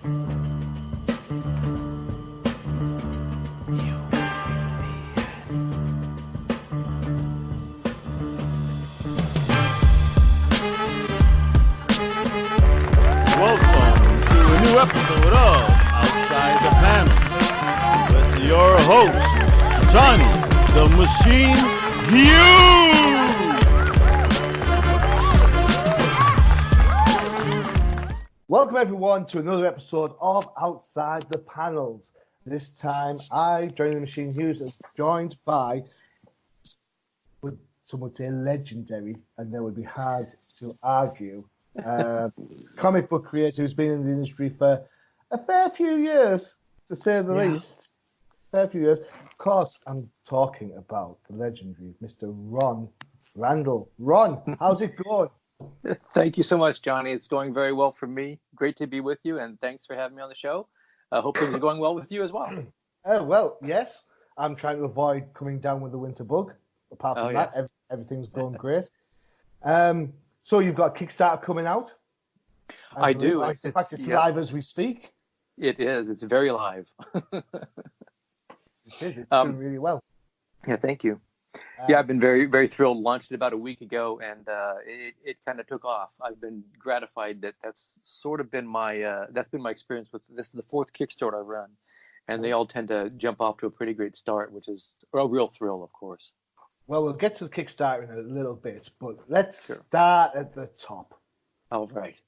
Welcome to a new episode of Outside the Panel with your host, Johnny the Machine Hughes. Welcome everyone to another episode of Outside the Panels. This time I, Johnny the Machine Hughes, is joined by, some would say legendary, and they would be hard to argue, comic book creator who's been in the industry for a fair few years, to say the least. Fair few years. Of course, I'm talking about the legendary Mr. Randall. Ron, how's it going? Thank you so much, Johnny. It's going very well for me. Great to be with you, and thanks for having me on the show. I hope things are going well with you as well. Well, yes. I'm trying to avoid coming down with the winter bug. Apart from that, everything's going great. So you've got a Kickstarter coming out? I do. In fact, it's live as we speak. It is. It's very live. It is. It's doing really well. Yeah, thank you. I've been very, very thrilled. Launched it about a week ago, and it kind of took off. I've been gratified that that's sort of been my experience with this. Is the fourth Kickstarter I've run, and they all tend to jump off to a pretty great start, which is a real thrill, of course. Well, we'll get to the Kickstarter in a little bit, but let's start at the top. All right.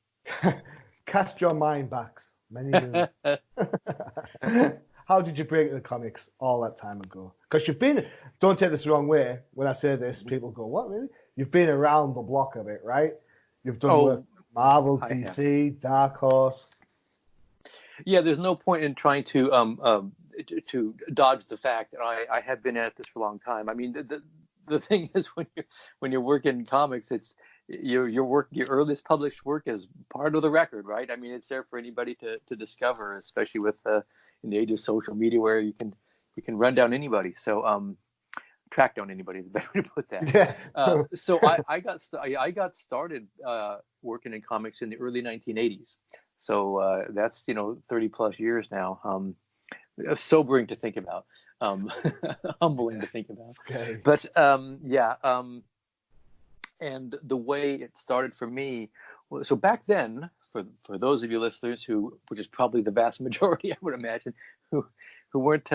Cast your mind back many years. How did you break into the comics all that time ago? Because you've been, don't take this the wrong way, when I say this, people go, what, really? You've been around the block a bit, right? You've done work with Marvel, DC, Dark Horse. Yeah, there's no point in trying to dodge the fact that I have been at this for a long time. I mean, the thing is, when you're working in comics, it's your work, your earliest published work is part of the record, right? I mean, it's there for anybody to discover, especially with in the age of social media where you can run down anybody. So track down anybody is the better way to put that. Yeah. So I got started working in comics in the early 1980s. So that's 30 plus years now. Sobering to think about, humbling to think about. Okay. But and the way it started for me, so back then, for those of you listeners which is probably the vast majority, I would imagine, who weren't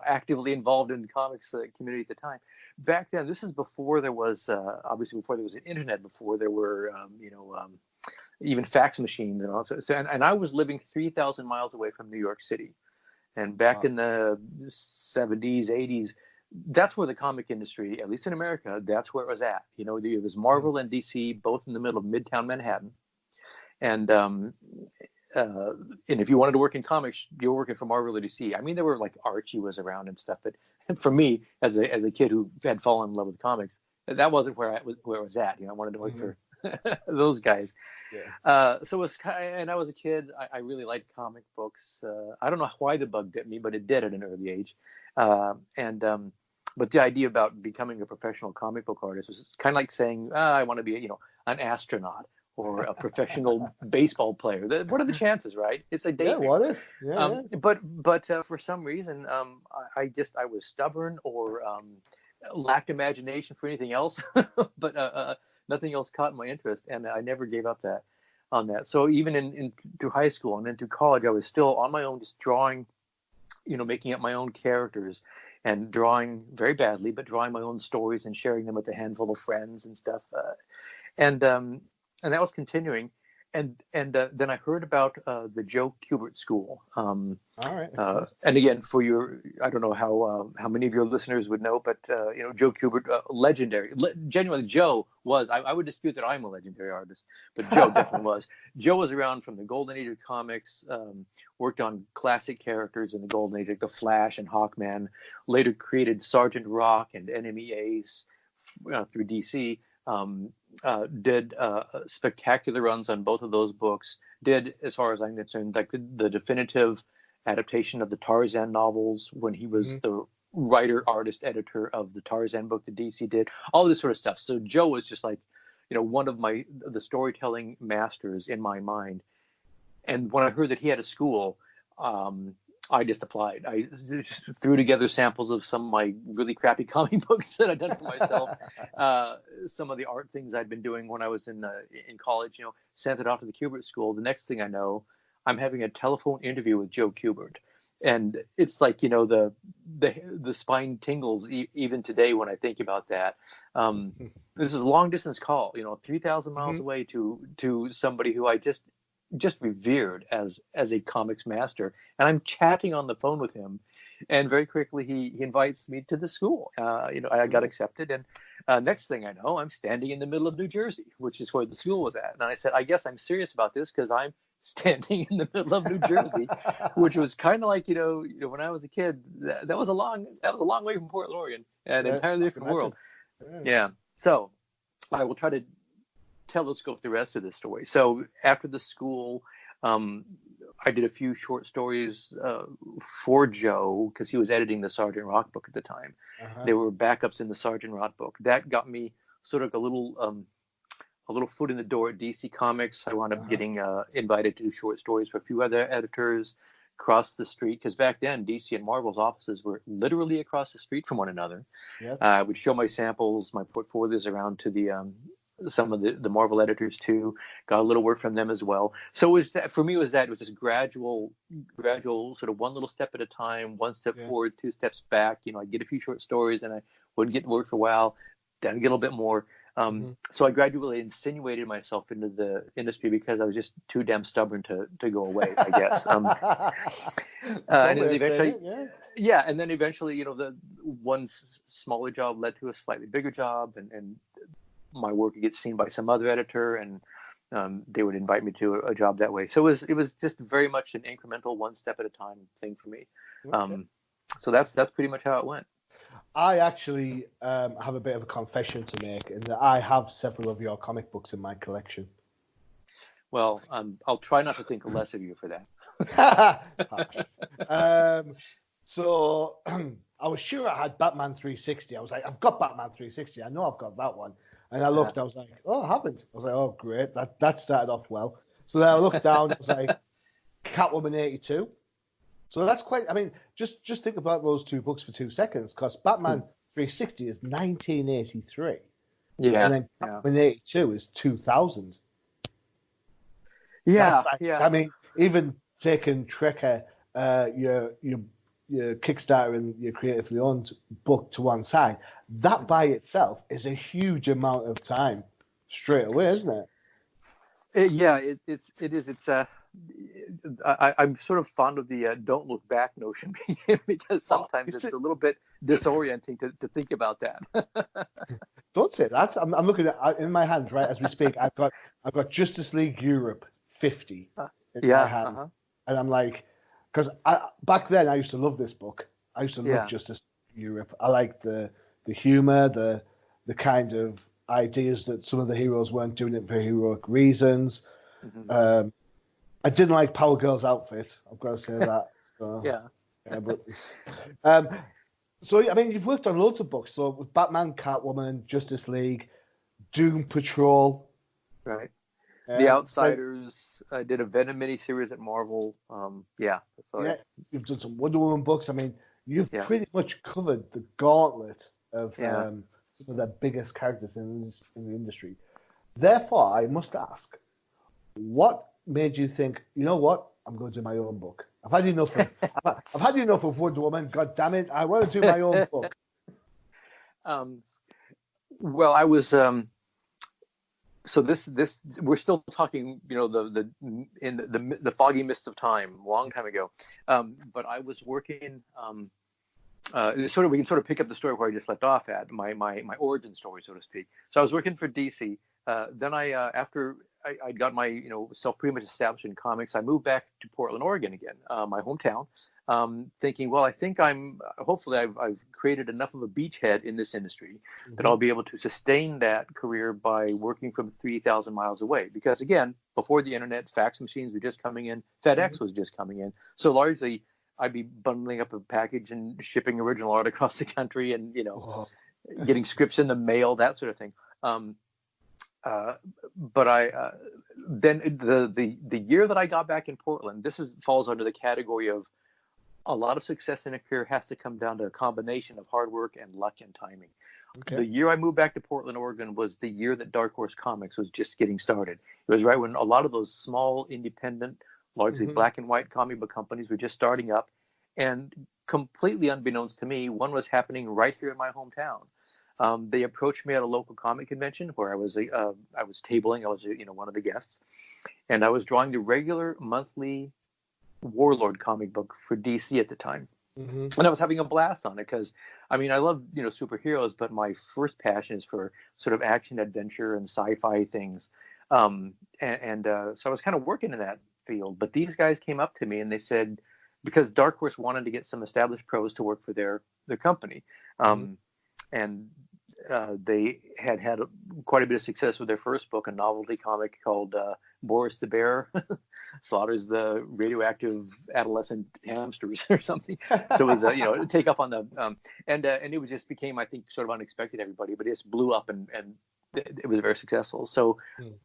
actively involved in the comics community at the time. Back then, this is before there was obviously before there was an internet, before there were even fax machines and all. So and I was living 3,000 miles away from New York City, and back in the 70s, 80s. That's where the comic industry, at least in America, that's where it was at. It was Marvel and DC, both in the middle of Midtown Manhattan. And if you wanted to work in comics, you were working for Marvel or DC. I mean, there were like Archie was around and stuff, but for me, as a kid who had fallen in love with comics, that wasn't where I was at. I wanted to work for those guys. Yeah. So it was, and I was a kid. I really liked comic books. I don't know why the bug bit me, but it did at an early age. But the idea about becoming a professional comic book artist was kind of like saying, I want to be, an astronaut or a professional baseball player. What are the chances, right? It's a day. Yeah. But for some reason, I was stubborn or lacked imagination for anything else, but nothing else caught my interest, and I never gave up on that. So even through high school and into college, I was still on my own, just drawing, making up my own characters and drawing very badly, but drawing my own stories and sharing them with a handful of friends and stuff. And that was continuing. And then I heard about the Joe Kubert School. All right. And again, I don't know how many of your listeners would know, but Joe Kubert, legendary. Genuinely, Joe was. I would dispute that I'm a legendary artist, but Joe definitely was. Joe was around from the Golden Age of comics. Worked on classic characters in the Golden Age, like the Flash and Hawkman. Later created Sergeant Rock and Enemy Ace through DC. Did spectacular runs on both of those books. Did, as far as I'm concerned, like the definitive adaptation of the Tarzan novels when he was the writer, artist, editor of the Tarzan book that DC did. All this sort of stuff. So Joe was just like, one of the storytelling masters in my mind. And when I heard that he had a school, I just applied. I just threw together samples of some of my really crappy comic books that I'd done for myself, some of the art things I'd been doing when I was in college, sent it off to the Kubert School. The next thing I know, I'm having a telephone interview with Joe Kubert. And it's like, the spine tingles even today when I think about that. This is a long distance call, 3,000 miles away to somebody who I just revered as a comics master. And I'm chatting on the phone with him. And very quickly, he invites me to the school. I got accepted. And next thing I know, I'm standing in the middle of New Jersey, which is where the school was at. And I said, I guess I'm serious about this because I'm standing in the middle of New Jersey, which was kind of like, when I was a kid, that was a long way from Portland, Oregon, an entirely different world. Yeah. So I will try to telescope the rest of the story. So after the school, I did a few short stories for Joe because he was editing the Sergeant Rock book at the time. There were backups in the Sergeant Rock book. That got me sort of a little foot in the door at DC Comics. I wound up getting invited to do short stories for a few other editors across the street, because back then DC and Marvel's offices were literally across the street from one another. I would show my samples, my portfolios around to some of the Marvel editors too. Got a little work from them as well. So for me, it was this gradual sort of one little step at a time, one step forward, two steps back. I'd get a few short stories and I would get work for a while, then I'd get a little bit more. So I gradually insinuated myself into the industry because I was just too damn stubborn to go away, I guess. And then eventually, and then eventually, the one smaller job led to a slightly bigger job, and my work would get seen by some other editor, and they would invite me to a job that way. So it was just very much an incremental, one step at a time thing for me. So that's pretty much how it went. I actually have a bit of a confession to make, in that I have several of your comic books in my collection. Well, I'll try not to think less of you for that. So I was sure I had Batman 360. I was like, I've got Batman 360. I know I've got that one. And I looked, I was like, oh, I haven't. I was like, oh, great. That started off well. So then I looked down, it was like Catwoman 82. So that's quite, just think about those two books for 2 seconds, because Batman 360 is 1983. Yeah. And then Catwoman 82 is 2000. Yeah. Even taking Trekker, your Kickstarter and your creatively owned book to one side, that by itself is a huge amount of time straight away, isn't it? It is. It's I'm sort of fond of the don't look back notion because sometimes it's a little bit disorienting to think about that. Don't say that. I'm looking at in my hands right as we speak. I've got Justice League Europe 50 in my hand, and I'm like, because back then I used to love this book. I used to love Justice League Europe. I liked the humor, the kind of ideas that some of the heroes weren't doing it for heroic reasons. I didn't like Power Girl's outfit. I've got to say that. So, so you've worked on loads of books. So with Batman, Catwoman, Justice League, Doom Patrol, right? The Outsiders. I did a Venom miniseries at Marvel. You've done some Wonder Woman books. You've pretty much covered the gauntlet of some of the biggest characters in the industry. Therefore, I must ask, what made you think, you know what, I'm going to do my own book? I've had enough of Wonder Woman. God damn it, I want to do my own book. Well, I was so this we're still talking, in the foggy mist of time, a long time ago. But I was working. We can sort of pick up the story where I just left off at, my origin story, so to speak. So I was working for DC. Then after I'd got my self pretty much established in comics, I moved back to Portland, Oregon again, my hometown, thinking, well, I think hopefully I've created enough of a beachhead in this industry that I'll be able to sustain that career by working from 3,000 miles away. Because again, before the internet, fax machines were just coming in, FedEx was just coming in. So largely I'd be bundling up a package and shipping original art across the country and, getting scripts in the mail, that sort of thing. but I then the year that I got back in Portland, falls under the category of a lot of success in a career has to come down to a combination of hard work and luck and timing. Okay. The year I moved back to Portland, Oregon was the year that Dark Horse Comics was just getting started. It was right when a lot of those small, independent, largely black and white comic book companies were just starting up. And completely unbeknownst to me, one was happening right here in my hometown. They approached me at a local comic convention where I was tabling. I was one of the guests, and I was drawing the regular monthly Warlord comic book for DC at the time. And I was having a blast on it because, I love, superheroes, but my first passion is for sort of action, adventure, and sci-fi things. So I was kind of working in that field. But these guys came up to me and they said, because Dark Horse wanted to get some established pros to work for their company. And they had quite a bit of success with their first book, a novelty comic called Boris the Bear slaughters the radioactive adolescent hamsters or something. So it was a take up on the and it was just became, I think, sort of unexpected to everybody, but it just blew up and it was very successful. So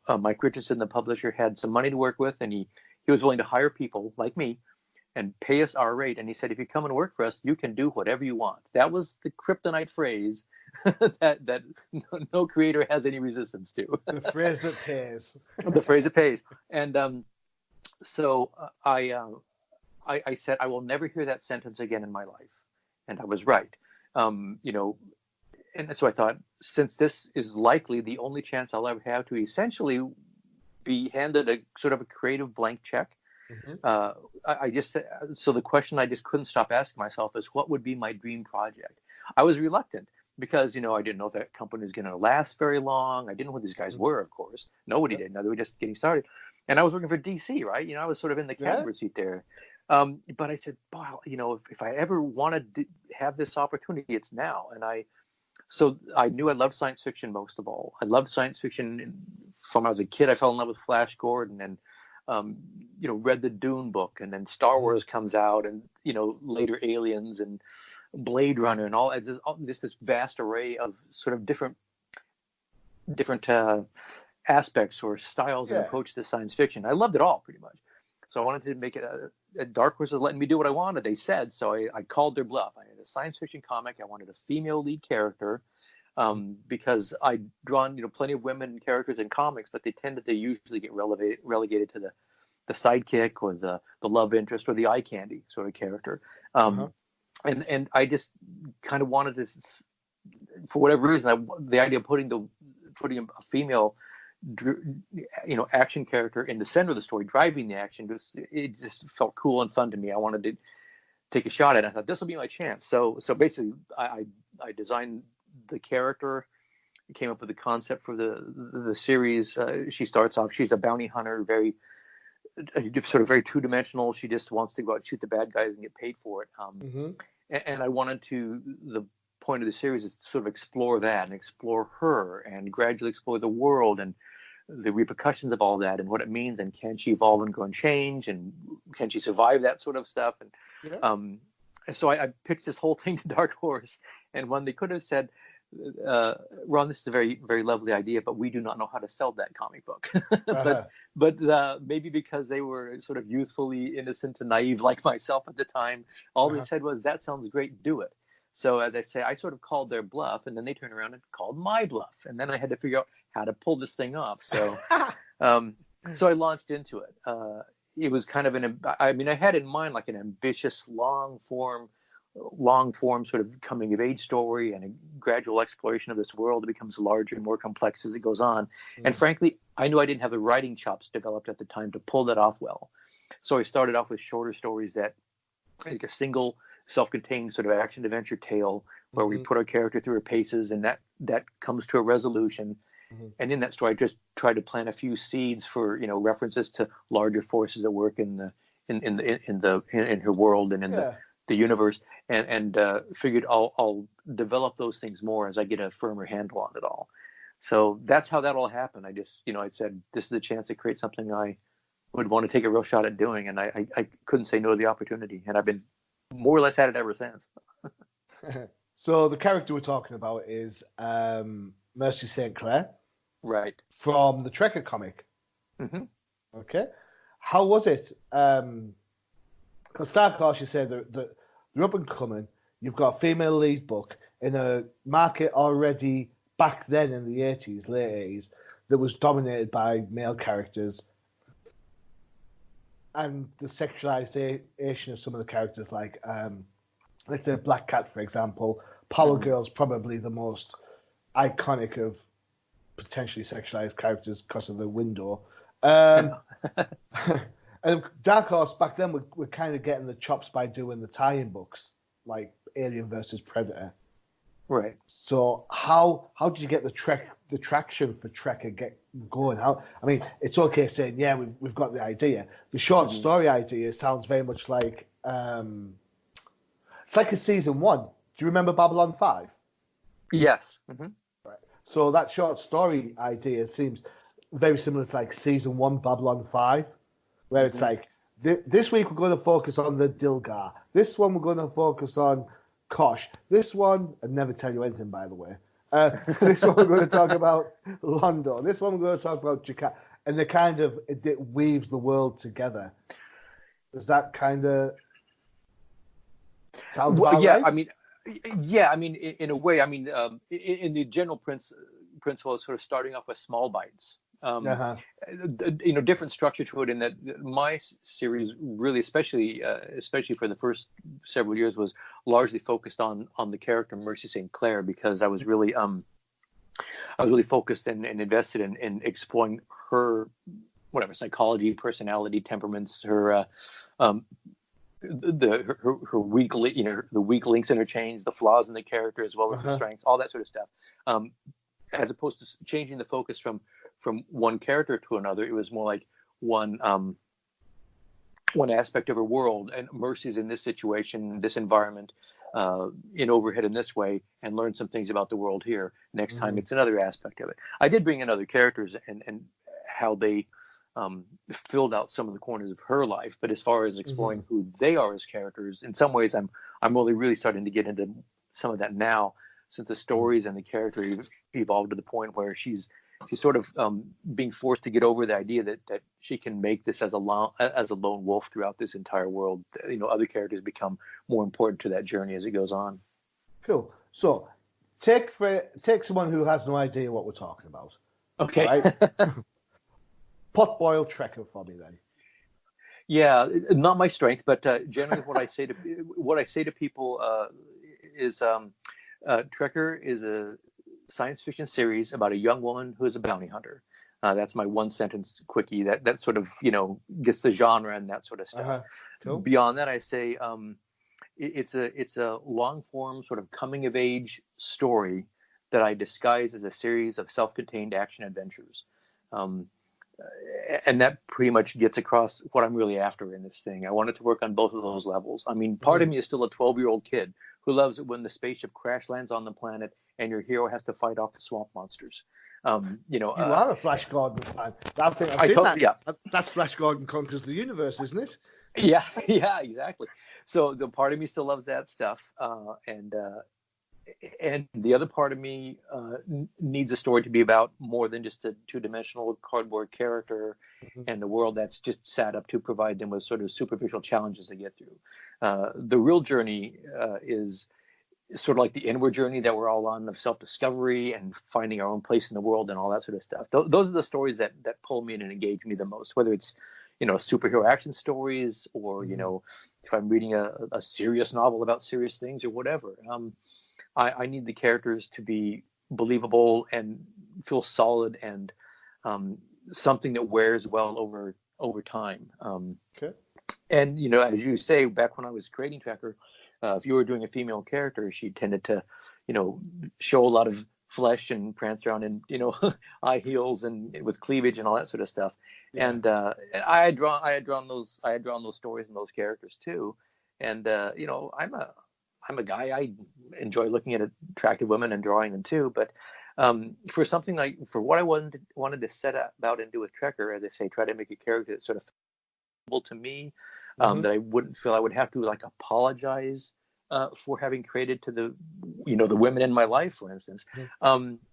Mike Richardson, the publisher, had some money to work with, and he was willing to hire people like me and pay us our rate. And he said, if you come and work for us, you can do whatever you want. That was the kryptonite phrase that no creator has any resistance to. The phrase that pays. The phrase that pays. And so I said, I will never hear that sentence again in my life. And I was right. And so I thought, since this is likely the only chance I'll ever have to essentially be handed a sort of a creative blank check, so the question I just couldn't stop asking myself is, what would be my dream project? I was reluctant because, I didn't know if that company was going to last very long. I didn't know who these guys were, of course. Nobody did. No, they were just getting started. And I was working for DC, right? I was sort of in the catbird seat there. But I said, wow, if I ever wanted to have this opportunity, it's now. So I knew I loved science fiction most of all. I loved science fiction from when I was a kid. I fell in love with Flash Gordon and read the Dune book, and then Star Wars comes out, and later Aliens and Blade Runner and all just this vast array of sort of different aspects or styles and approach to science fiction. I loved it all pretty much. So I wanted to make it a Dark Horse was letting me do what I wanted. They said so. I called their bluff. I had a science fiction comic. I wanted a female lead character. Because I'd drawn, plenty of women characters in comics, but they tended to usually get relegated to the sidekick or the love interest or the eye candy sort of character. And I just kind of wanted to, for whatever reason, the idea of putting a female, action character in the center of the story, driving the action, it just felt cool and fun to me. I wanted to take a shot at it. I thought this will be my chance. So basically, I designed the character, came up with the concept for the series. She starts off, she's a bounty hunter, very two-dimensional. She just wants to go out and shoot the bad guys and get paid for it. And I wanted the point of the series is to sort of explore that and explore her and gradually explore the world and the repercussions of all that and what it means, and can she evolve and grow and change, and can she survive that sort of stuff. And so I pitched this whole thing to Dark Horse, and when they could have said, Ron, this is a very, very lovely idea, but we do not know how to sell that comic book. But maybe because they were sort of youthfully innocent and naive like myself at the time, all they said was, that sounds great, do it. So as I say, I sort of called their bluff, and then they turned around and called my bluff, and then I had to figure out how to pull this thing off. So so I launched into it. It was kind of I had in mind like an ambitious long form sort of coming of age story and a gradual exploration of this world that becomes larger and more complex as it goes on. And frankly, I knew I didn't have the writing chops developed at the time to pull that off well. So I started off with shorter stories that like a single self-contained sort of action adventure tale where we put our character through her paces, and that comes to a resolution. And in that story, I just tried to plant a few seeds for references to larger forces at work in her world and in the universe, and figured I'll develop those things more as I get a firmer handle on it all. So that's how that all happened. I just I said, this is a chance to create something I would want to take a real shot at doing, and I couldn't say no to the opportunity, and I've been more or less at it ever since. So the character we're talking about is Mercy St. Clair. Right. from the Trekker comic. Mm-hmm. Okay, how was it? Because Dark Horse, you say they're up and coming. You've got a female lead book in a market already back then in the 80s, late 80s, that was dominated by male characters. And the sexualization of some of the characters, like, let's say Black Cat, for example. Power Girl's probably the most iconic of potentially sexualized characters because of the window. And Dark Horse back then were kind of getting the chops by doing the tie-in books, like Alien versus Predator. Right. So how did you get the traction for Trekker get going? It's okay saying, yeah, we've got the idea. The short story idea sounds very much like it's like a season 1. Do you remember Babylon 5? Yes. Mm-hmm. Right. So that short story idea seems very similar to like season 1 Babylon 5, where it's like this week we're going to focus on the Dilgar. This one we're going to focus on Kosh. This one, I'd never tell you anything, by the way. This one we're going to talk about Londo. This one we're going to talk about Jakarta. And it weaves the world together. Does that kind of sound about yeah, right? In a way, in the general principle of sort of starting off with small bites. Different structure to it, in that my series really, especially for the first several years, was largely focused on the character Mercy St. Clair, because I was really focused and invested in exploring her psychology, personality, temperaments, her her weak the weak links in her chains, the flaws in the character as well as the strengths, all that sort of stuff. As opposed to changing the focus from one character to another, it was more like one aspect of her world, and Mercy's in this situation, this environment, in Overhead in this way, and learn some things about the world here. Next time it's another aspect of it. I did bring in other characters and how they filled out some of the corners of her life, but as far as exploring who they are as characters, in some ways I'm only really starting to get into some of that now, since the stories and the character evolved to the point where she's sort of being forced to get over the idea that she can make this as a lone wolf throughout this entire world. Other characters become more important to that journey as it goes on. Cool. So take someone who has no idea what we're talking about. Okay. Right? Pot-boiled Trekker for me then. Yeah, not my strength, but generally what I say to people is Trekker is a science fiction series about a young woman who is a bounty hunter. That's my one sentence quickie that sort of gets the genre and that sort of stuff. Cool. Beyond that, I say it's a long form sort of coming of age story that I disguise as a series of self-contained action adventures. And that pretty much gets across what I'm really after in this thing. I wanted to work on both of those levels. Part of me is still a 12-year-old kid who loves it when the spaceship crash lands on the planet and your hero has to fight off the swamp monsters. You are a Flash Gordon fan. That's Flash Gordon Conquers the Universe, isn't it? Yeah, exactly. So the part of me still loves that stuff, and the other part of me needs a story to be about more than just a two-dimensional cardboard character and a world that's just set up to provide them with sort of superficial challenges to get through. The real journey is sort of like the inward journey that we're all on, of self-discovery and finding our own place in the world and all that sort of stuff. Those are the stories that pull me in and engage me the most, whether it's superhero action stories or if I'm reading a serious novel about serious things or whatever. I need the characters to be believable and feel solid and something that wears well over time. Okay. And as you say, back when I was creating Trekker, if you were doing a female character, she tended to, show a lot of flesh and prance around in, high heels and with cleavage and all that sort of stuff. Yeah. And I had drawn those stories and those characters too. And I'm a guy. I enjoy looking at attractive women and drawing them too. But for what I wanted to set about and do with Trekker, as I say, try to make a character that's sort of to me, that I wouldn't feel I would have to apologize for having created to the, the women in my life, for instance.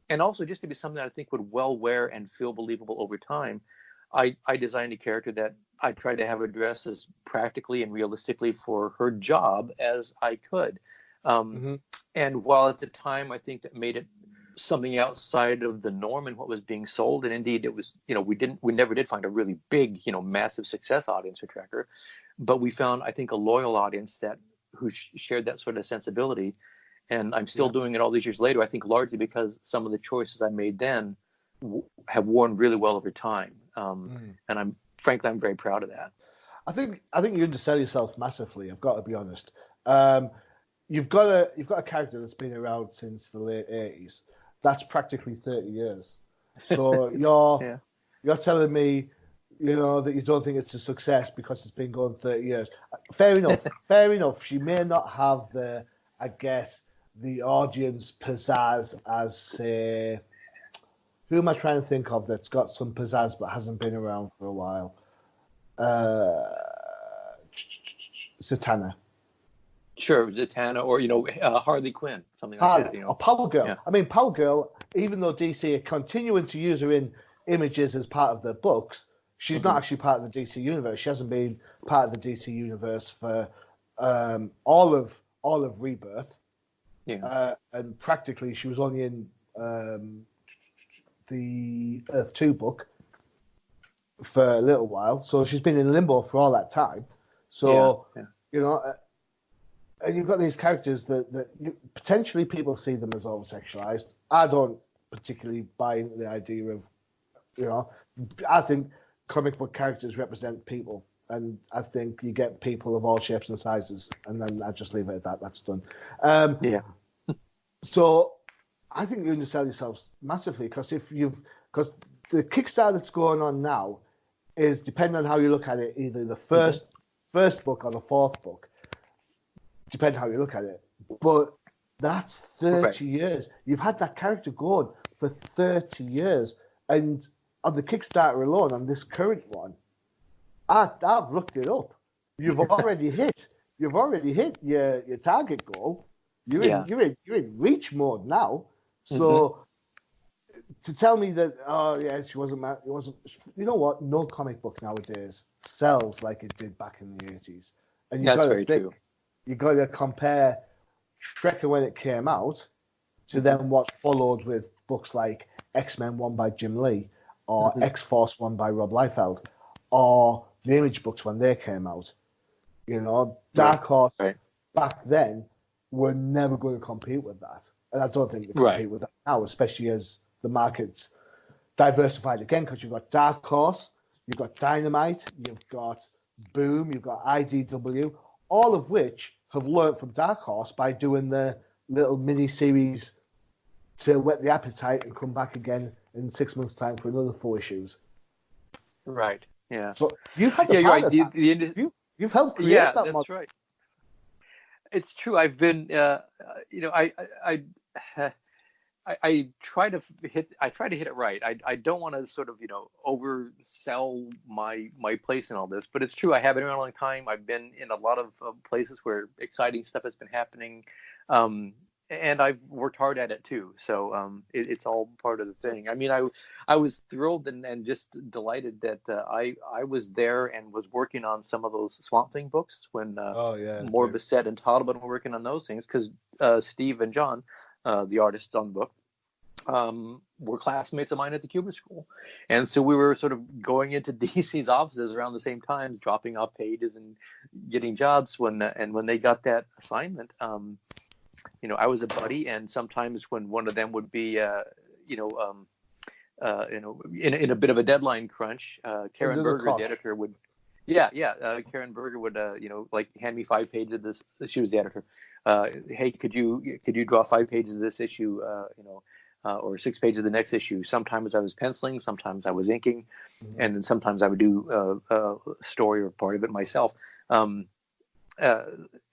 And also just to be something that I think would well wear and feel believable over time. I designed a character that I tried to have her dress as practically and realistically for her job as I could. And while at the time I think that made it something outside of the norm and what was being sold, and indeed it was, we never did find a really big, massive success audience for Tracker, but we found, I think, a loyal audience who shared that sort of sensibility. And I'm still doing it all these years later, I think largely because some of the choices I made then have worn really well over time. And I'm very proud of that. I think you undersell yourself massively. I've got to be honest. You've got a character that's been around since the late 80s. That's practically 30 years. So you're telling me, that you don't think it's a success because it's been going 30 years. Fair enough. Fair enough. She may not have the audience pizzazz as, say, who am I trying to think of that's got some pizzazz but hasn't been around for a while? Zatanna. Sure, Zatanna, or Harley Quinn, something like that. Or Power Girl. Yeah. I mean, Power Girl, even though DC are continuing to use her in images as part of their books, she's not actually part of the DC universe. She hasn't been part of the DC universe for all of Rebirth. Yeah. And practically, she was only in the Earth 2 book for a little while. So she's been in limbo for all that time. So, and you've got these characters that potentially people see them as over-sexualized. I don't particularly buy into the idea of, I think comic book characters represent people. And I think you get people of all shapes and sizes. And then I just leave it at that. That's done. So I think you undersell yourselves massively because because the Kickstarter that's going on now is, depending on how you look at it, either the first book or the fourth book, depending how you look at it. But that's 30 years. You've had that character going for 30 years. And on the Kickstarter alone, on this current one, I've looked it up. You've already hit your target goal. You're in reach mode now. So to tell me that, she wasn't, you know what? No comic book nowadays sells like it did back in the 80s. And that's very true. You've got to compare Shrekker when it came out to then what followed with books like X-Men 1 by Jim Lee or X-Force 1 by Rob Liefeld or the Image books when they came out. Dark Horse back then were never going to compete with that. And I don't think they compete with that now, especially as the market's diversified again, because you've got Dark Horse, you've got Dynamite, you've got Boom, you've got IDW, all of which have learnt from Dark Horse by doing the little mini-series to whet the appetite and come back again in 6 months' time for another 4 issues. Right, yeah. So you've had the part of that. You've helped create that model. That's right. It's true. I've been, I try to hit it right. I don't want to sort of, oversell my place in all this, but it's true. I have been around a long time. I've been in a lot of places where exciting stuff has been happening. And I've worked hard at it too. So it's all part of the thing. I mean, I was thrilled and just delighted that I was there and was working on some of those Swamp Thing books when Morbiset and Toddleman were working on those things, because Steve and John, the artists on the book, were classmates of mine at the Cuba School. And so we were sort of going into DC's offices around the same time, dropping off pages and getting jobs when they got that assignment. I was a buddy, and sometimes when one of them would be, in a bit of a deadline crunch, Karen Berger, the editor, would, Karen Berger would, hand me 5 pages of this. She was the editor. Hey, could you draw 5 pages of this issue, or 6 pages of the next issue? Sometimes I was penciling, sometimes I was inking, and then sometimes I would do a story or part of it myself.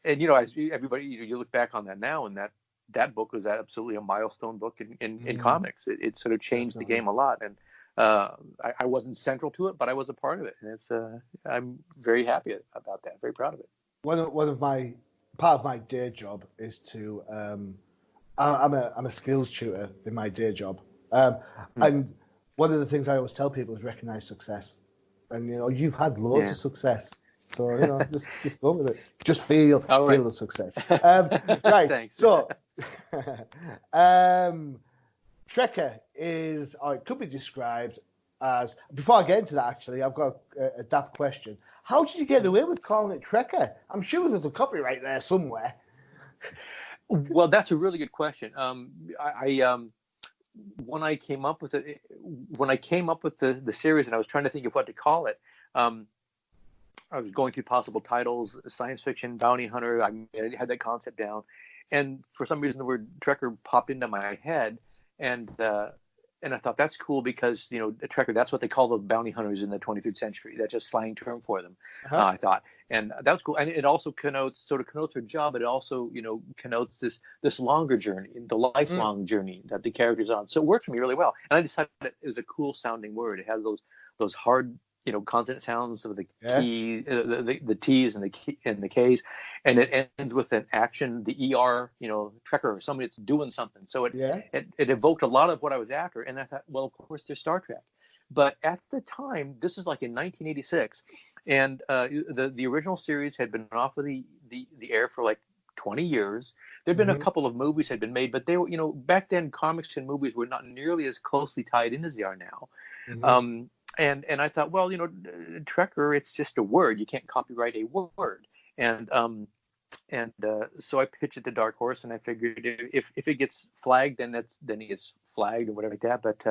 Everybody, you look back on that now, and that book was absolutely a milestone book in comics. It sort of changed the game a lot, and I wasn't central to it, but I was a part of it, and I'm very happy about that. Very proud of it. One of my part of my day job is to I'm a skills tutor in my day job, and one of the things I always tell people is recognize success, and you've had loads of success, so just go with it. Just feel the success. Right. Thanks. So, Trekker is, or it could be described as. Before I get into that, actually, I've got a daft question. How did you get away with calling it Trekker? I'm sure there's a copyright there somewhere. Well, that's a really good question. When I came up with the series, and I was trying to think of what to call it, I was going through possible titles: science fiction, bounty hunter. I had that concept down, and for some reason the word Trekker popped into my head, and I thought that's cool because a Trekker, that's what they call the bounty hunters in the 23rd century. That's just slang term for them. I thought, and that was cool, and it also connotes their job, but it also connotes this longer journey, the lifelong journey that the character's on. So it worked for me really well, and I decided it was a cool sounding word. It has those hard consonant sounds of the key, the T's and the K's, and it ends with an action, the ER, Trekker, somebody that's doing something. So it evoked a lot of what I was after, and I thought, well, of course, there's Star Trek. But at the time, this is like in 1986, and the original series had been off of the air for like 20 years. There'd been a couple of movies had been made, but they were, back then comics and movies were not nearly as closely tied in as they are now. And I thought, well, Trekker, it's just a word. You can't copyright a word. And so I pitched it to Dark Horse, and I figured if it gets flagged, then it gets flagged or whatever like that. But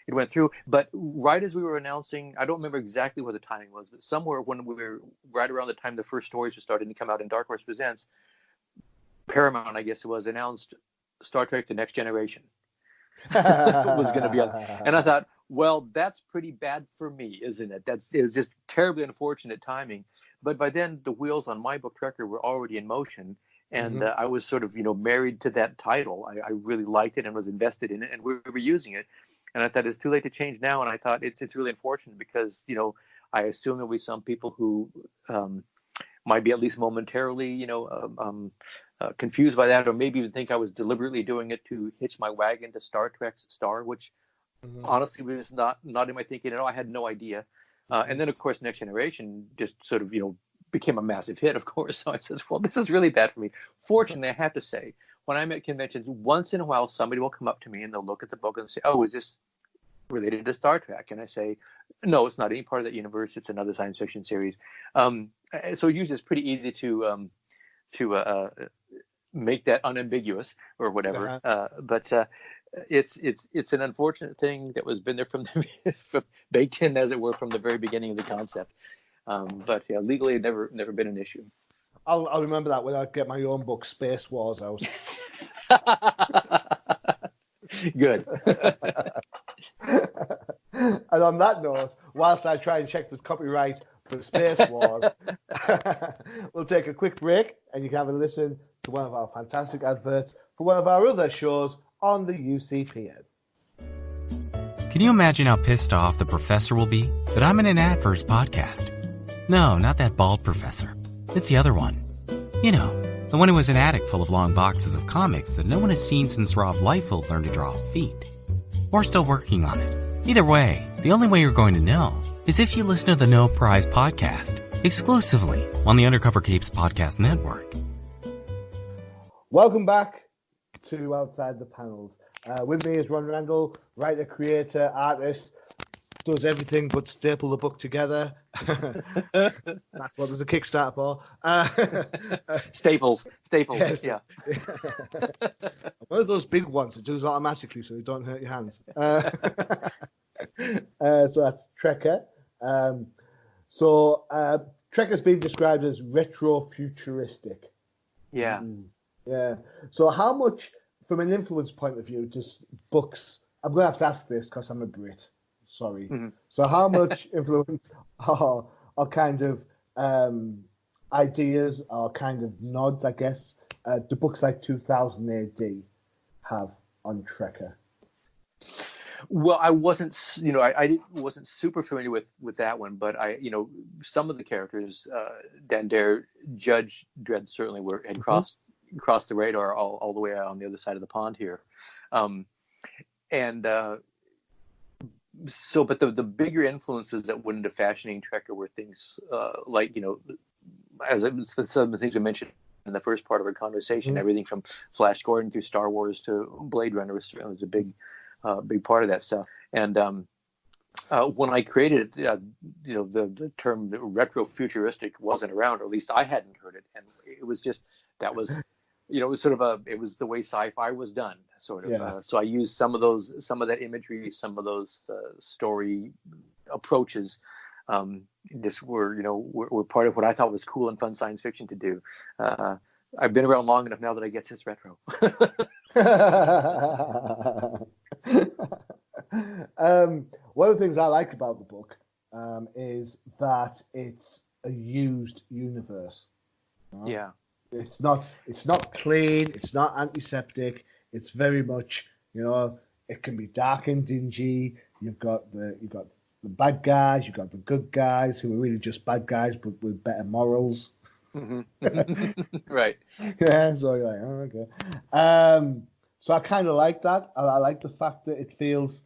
it went through. But right as we were announcing, I don't remember exactly what the timing was, but somewhere when we were right around the time the first stories were starting to come out in Dark Horse Presents, Paramount, I guess it was, announced Star Trek: The Next Generation was going to be on. And I thought, well, that's pretty bad for me, isn't it? It was just terribly unfortunate timing. But by then, the wheels on my book Trekker were already in motion, and I was sort of, married to that title. I really liked it and was invested in it, and we were using it. And I thought it's too late to change now. And I thought it's really unfortunate because, I assume there'll be some people who might be at least momentarily, confused by that, or maybe even think I was deliberately doing it to hitch my wagon to Star Trek's star, which honestly was not in my thinking at all. I had no idea. And then, of course, Next Generation just sort of, became a massive hit, of course. So I says, well, this is really bad for me. Fortunately, I have to say, when I'm at conventions, once in a while, somebody will come up to me and they'll look at the book and say, oh, is this related to Star Trek? And I say, no, it's not any part of that universe. It's another science fiction series. So usually it's pretty easy to make that unambiguous or whatever. But it's an unfortunate thing that was been there from baked in, as it were, from the very beginning of the concept. But yeah, legally, it never been an issue. I'll remember that when I get my own book, Space Wars, out. Good. And on that note, whilst I try and check the copyright for Space Wars, we'll take a quick break, and you can have a listen to one of our fantastic adverts for one of our other shows on the UCPN. Can you imagine how pissed off the professor will be that I'm in an ad for his podcast? No, not that bald professor. It's the other one. You know, the one who has an attic full of long boxes of comics that no one has seen since Rob Liefeld learned to draw feet. Or still working on it. Either way, the only way you're going to know is if you listen to the No Prize podcast, exclusively on the Undercover Capes Podcast Network. Welcome back to Outside the Panels. With me is Randall, writer, creator, artist, does everything but staple the book together. That's what there's a Kickstarter for. Staples, yes. Yeah. One of those big ones that does automatically so you don't hurt your hands. So that's Trekker. Trekker's been described as retro-futuristic. Yeah. Yeah. So how much, from an influence point of view, just books, I'm going to have to ask this because I'm a Brit. Sorry. So how much influence or kind of ideas or kind of nods, I guess, do books like 2000 AD have on Trekker? Well, I wasn't, wasn't super familiar with that one, but some of the characters, Dan Dare, Judge Dredd certainly had crossed the radar all the way out on the other side of the pond here, and so, but the bigger influences that went into fashioning Trekker were things like, as some of the things we mentioned in the first part of our conversation, everything from Flash Gordon through Star Wars to Blade Runner was a big part of that stuff. And when I created it, the term retrofuturistic wasn't around, or at least I hadn't heard it, and it was just that was. It was sort of it was the way sci-fi was done, sort of. Yeah. So I used some of that imagery, some of those story approaches, just were part of what I thought was cool and fun science fiction to do. I've been around long enough now that I get this retro. One of the things I like about the book is that it's a used universe. Yeah. It's not clean. It's not antiseptic. It's very much, it can be dark and dingy. You've got the bad guys. You've got the good guys who are really just bad guys, but with better morals. Mm-hmm. Right. Yeah. So you're like, oh, okay. So I kind of like that. I like the fact that it feels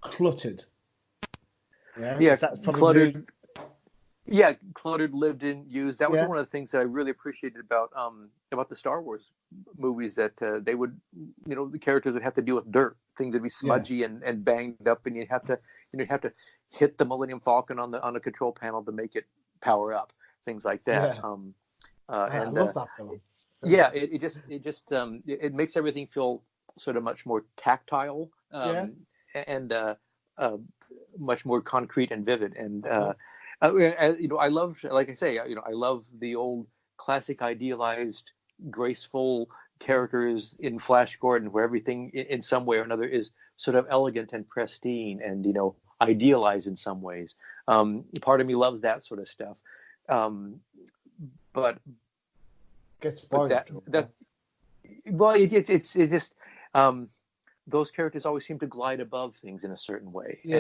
cluttered. Yeah. Cluttered. Yeah, cluttered, lived in, used. That was one of the things that I really appreciated about the Star Wars movies, that they would, the characters would have to deal with dirt. Things would be smudgy and banged up, and you'd have to hit the Millennium Falcon on a control panel to make it power up. Things like that. Yeah. I love that film. Yeah, it makes everything feel sort of much more tactile and much more concrete and vivid. And I love, like I say, I love the old classic idealized, graceful characters in Flash Gordon, where everything in some way or another is sort of elegant and pristine and, idealized in some ways. Part of me loves that sort of stuff. But gets boring. It's just those characters always seem to glide above things in a certain way. Yeah.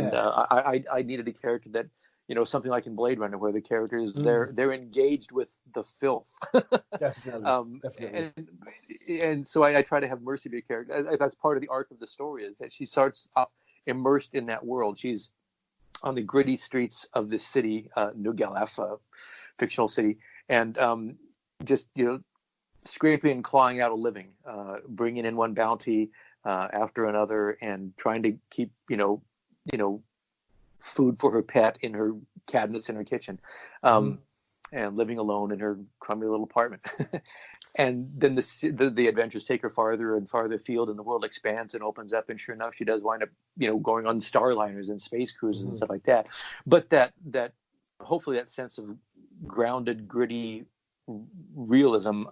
And I needed a character that, something like in Blade Runner, where the characters they're engaged with the filth. Definitely. And so I try to have Mercy be a character. That's part of the arc of the story, is that she starts off immersed in that world. She's on the gritty streets of this city, New Galef, fictional city, and just scraping and clawing out a living, bringing in one bounty after another, and trying to keep food for her pet in her cabinets in her kitchen, and living alone in her crummy little apartment. And then the adventures take her farther and farther afield, and the world expands and opens up, and sure enough, she does wind up going on starliners and space cruises and stuff like that. But that hopefully that sense of grounded, gritty realism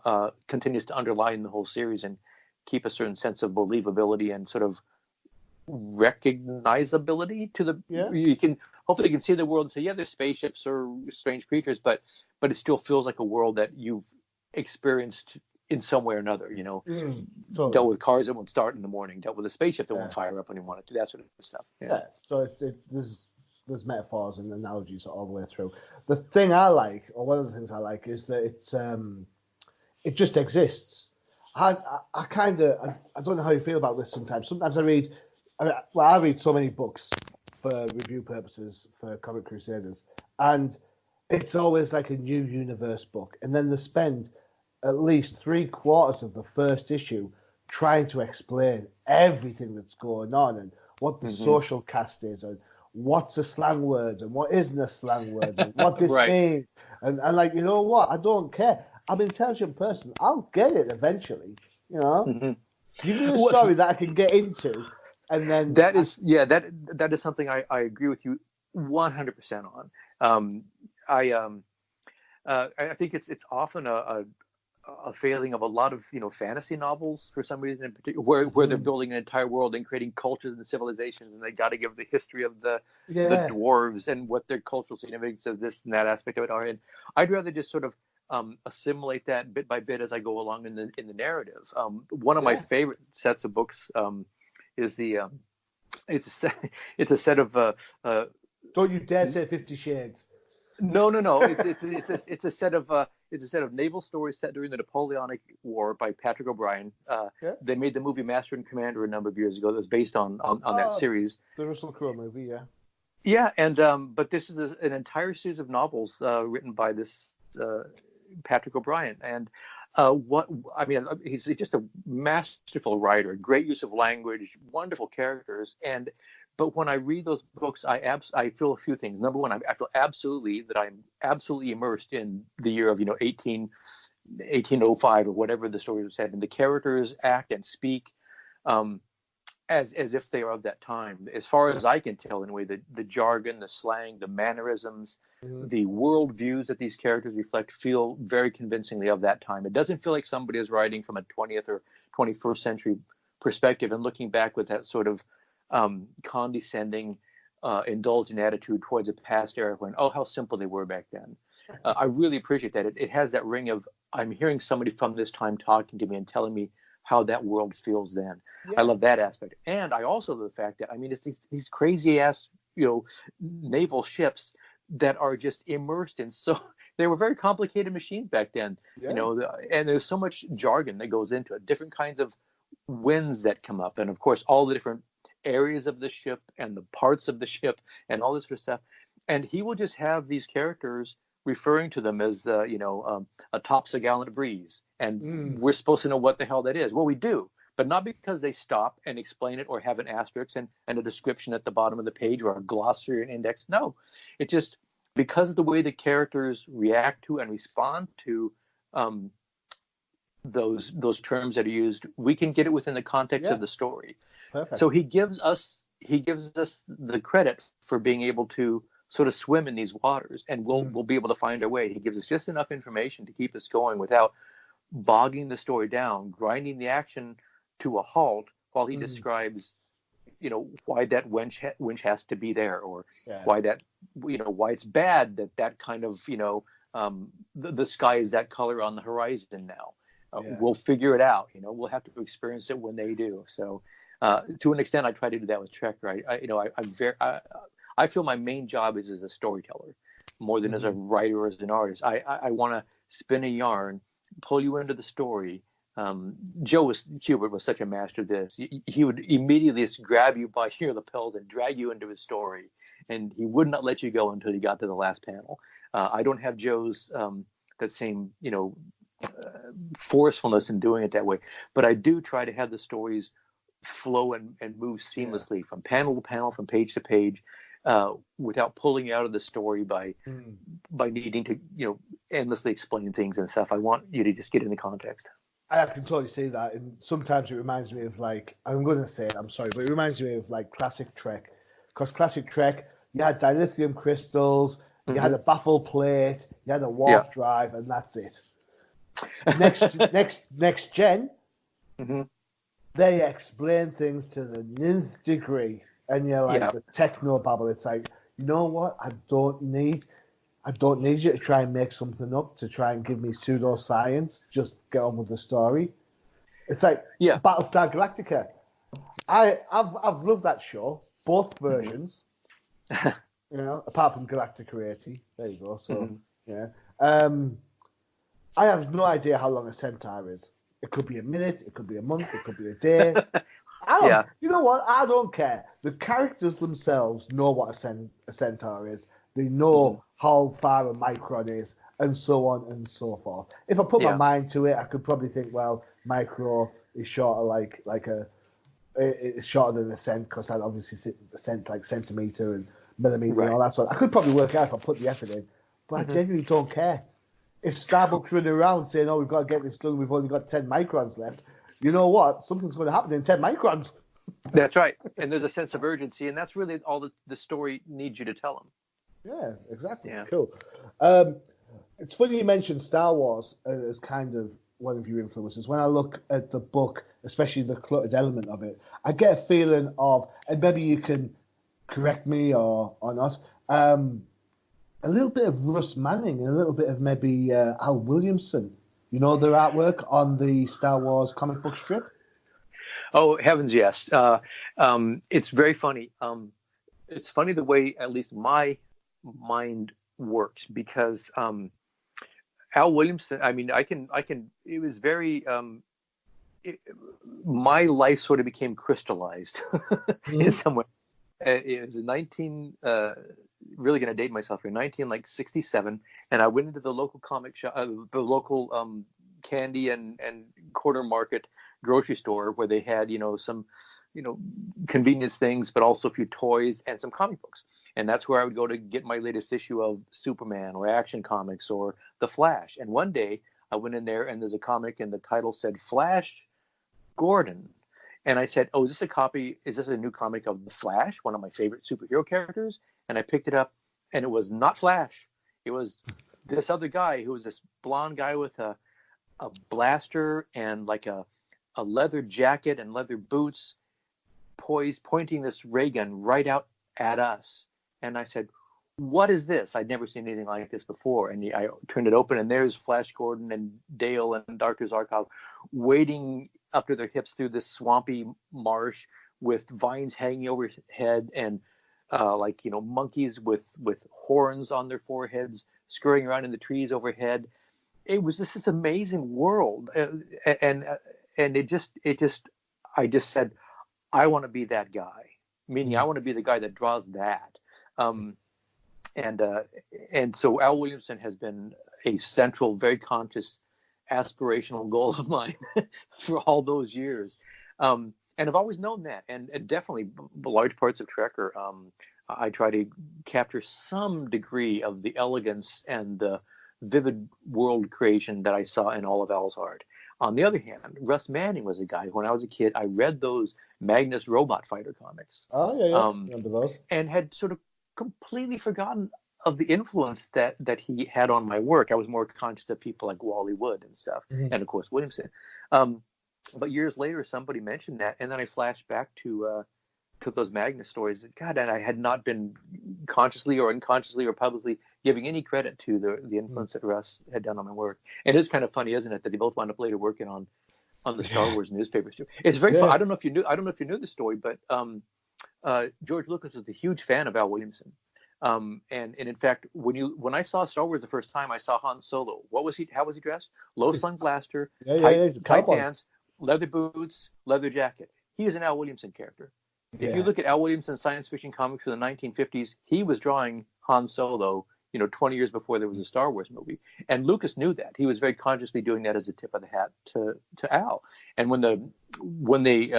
continues to underline the whole series and keep a certain sense of believability and sort of recognizability to the. You can hopefully you can see the world and say, yeah, there's spaceships or strange creatures, but it still feels like a world that you've experienced in some way or another. Totally. Dealt with cars that won't start in the morning, dealt with a spaceship that won't fire up when you want it to, that sort of stuff. So there's metaphors and analogies all the way through. The thing I like, or one of the things I like, is that it just exists. I don't know how you feel about this sometimes. Sometimes I read so many books for review purposes for Comic Crusaders, and it's always like a new universe book, and then they spend at least 3/4 of the first issue trying to explain everything that's going on and what the social cast is, and what's a slang word and what isn't a slang word, and what this means, and like, you know what? I don't care. I'm an intelligent person. I'll get it eventually. You give me a story that I can get into, and then that is something I agree with you 100% on. I think it's often a failing of a lot of fantasy novels for some reason in particular, where they're building an entire world and creating cultures and civilizations, and they got to give the history of the dwarves and what their cultural significance of this and that aspect of it are. And I'd rather just sort of assimilate that bit by bit as I go along in the narrative. One of my favorite sets of books is the It's a set, it's a set of Don't you dare say 50 Shades. no. It's a set of naval stories set during the Napoleonic War by Patrick O'Brien. Yeah. They made the movie Master and Commander a number of years ago. That was based on that series. The Russell Crowe movie, yeah. Yeah, and but this is an entire series of novels written by this Patrick O'Brien, and he's just a masterful writer, great use of language, wonderful characters, but when I read those books, I feel a few things. Number one, I feel absolutely that I'm absolutely immersed in the year of 1805 or whatever the story was set, and the characters act and speak as if they are of that time. As far as I can tell, anyway, the jargon, the slang, the mannerisms, the world views that these characters reflect feel very convincingly of that time. It doesn't feel like somebody is writing from a 20th or 21st century perspective and looking back with that sort of condescending, indulgent attitude towards a past era when, oh, how simple they were back then. I really appreciate that. It has that ring of, I'm hearing somebody from this time talking to me and telling me how that world feels then. Yeah. I love that aspect. And I also love the fact that, it's these crazy ass, naval ships that are just immersed in they were very complicated machines back then, and there's so much jargon that goes into it, different kinds of winds that come up. And of course, all the different areas of the ship and the parts of the ship and all this sort of stuff. And he will just have these characters referring to them as a topsagallant breeze, and we're supposed to know what the hell that is. Well, we do, but not because they stop and explain it or have an asterisk and a description at the bottom of the page or a glossary or an index. No, it's just because of the way the characters react to and respond to those terms that are used, we can get it within the context of the story. Perfect. So he gives us the credit for being able to sort of swim in these waters, and we'll be able to find our way. He gives us just enough information to keep us going without bogging the story down, grinding the action to a halt while he describes, why that winch has to be there, or why that, why it's bad that kind of, the sky is that color on the horizon now. We'll figure it out. We'll have to experience it when they do. So to an extent, I try to do that with Trek. Right? I feel my main job is as a storyteller more than as a writer or as an artist. I want to spin a yarn, pull you into the story. Joe Kubert was such a master of this. He would immediately just grab you by your lapels and drag you into his story, and he would not let you go until you got to the last panel. I don't have Joe's that same forcefulness in doing it that way, but I do try to have the stories flow and move seamlessly from panel to panel, from page to page, without pulling you out of the story by needing to endlessly explain things and stuff. I want you to just get in the context. I can totally see that, and sometimes it reminds me of, like, I'm going to say it, I'm sorry, but it reminds me of like classic Trek, because classic Trek, you had dilithium crystals, you had a baffle plate, you had a warp drive, and that's it. Next gen, they explain things to the nth degree, and you're like the techno babble. It's like, you know what? I don't need you to try and make something up to try and give me pseudoscience. Just get on with the story. It's like Battlestar Galactica. I've loved that show, both versions. Apart from Galactic Create. There you go. So I have no idea how long a centaur is. It could be a minute, it could be a month, it could be a day. You know what? I don't care. The characters themselves know what a centaur is. They know how far a micron is, and so on and so forth. If I put my mind to it, I could probably think, well, micro is shorter, it's shorter than a cent, because that obviously a cent like centimeter and millimeter and all that sort. I could probably work out if I put the effort in, but I genuinely don't care. If Starbucks running around saying, "Oh, we've got to get this done, we've only got 10 microns left," you know what? Something's going to happen in 10 microns. That's right. And there's a sense of urgency, and that's really all the story needs you to tell them. Yeah, exactly. Yeah. Cool. It's funny you mentioned Star Wars as kind of one of your influences. When I look at the book, especially the cluttered element of it, I get a feeling of, and maybe you can correct me or not, a little bit of Russ Manning and a little bit of maybe Al Williamson. Their artwork on the Star Wars comic book strip? Oh, heavens, yes. It's very funny. It's funny the way at least my mind works because Al Williamson. I mean, I can. It was very. My life sort of became crystallized in some way. It was in 19. Really going to date myself here. 1967, and I went into the local comic shop, the local candy and corner market grocery store where they had some convenience things, but also a few toys and some comic books. And that's where I would go to get my latest issue of Superman or Action Comics or The Flash. And one day I went in there and there's a comic and the title said Flash Gordon. And I said, oh, is this a new comic of The Flash, one of my favorite superhero characters? And I picked it up and it was not Flash. It was this other guy who was this blonde guy with a blaster and like a leather jacket and leather boots, pointing this ray gun right out at us. And I said, what is this? I'd never seen anything like this before. And I turned it open, and there's Flash Gordon and Dale and Dr. Zarkov wading up to their hips through this swampy marsh with vines hanging overhead and monkeys with horns on their foreheads scurrying around in the trees overhead. It was just this amazing world, and I just said, I want to be that guy, meaning I want to be the guy that draws that. And so Al Williamson has been a central, very conscious, aspirational goal of mine for all those years. And I've always known that. And definitely large parts of Trekker, I try to capture some degree of the elegance and the vivid world creation that I saw in all of Al's art. On the other hand, Russ Manning was a guy, when I was a kid, I read those Magnus Robot Fighter comics. Oh, yeah. Remember those? And had sort of completely forgotten of the influence that he had on my work. I was more conscious of people like Wally Wood and stuff, and of course Williamson. But years later, somebody mentioned that, and then I flashed back to those Magnus stories. God, and I had not been consciously or unconsciously or publicly giving any credit to the influence that Russ had done on my work. And it's kind of funny, isn't it, that they both wound up later working on the Star Wars newspapers too. It's very fun. I don't know if you knew the story, but George Lucas was a huge fan of Al Williamson. And in fact, when I saw Star Wars the first time, I saw Han Solo. How was he dressed? Low slung blaster, tight pants, leather boots, leather jacket. He is an Al Williamson character. If you look at Al Williamson's science fiction comics from the 1950s, he was drawing Han Solo, 20 years before there was a Star Wars movie. And Lucas knew that. He was very consciously doing that as a tip of the hat to Al. And when the movie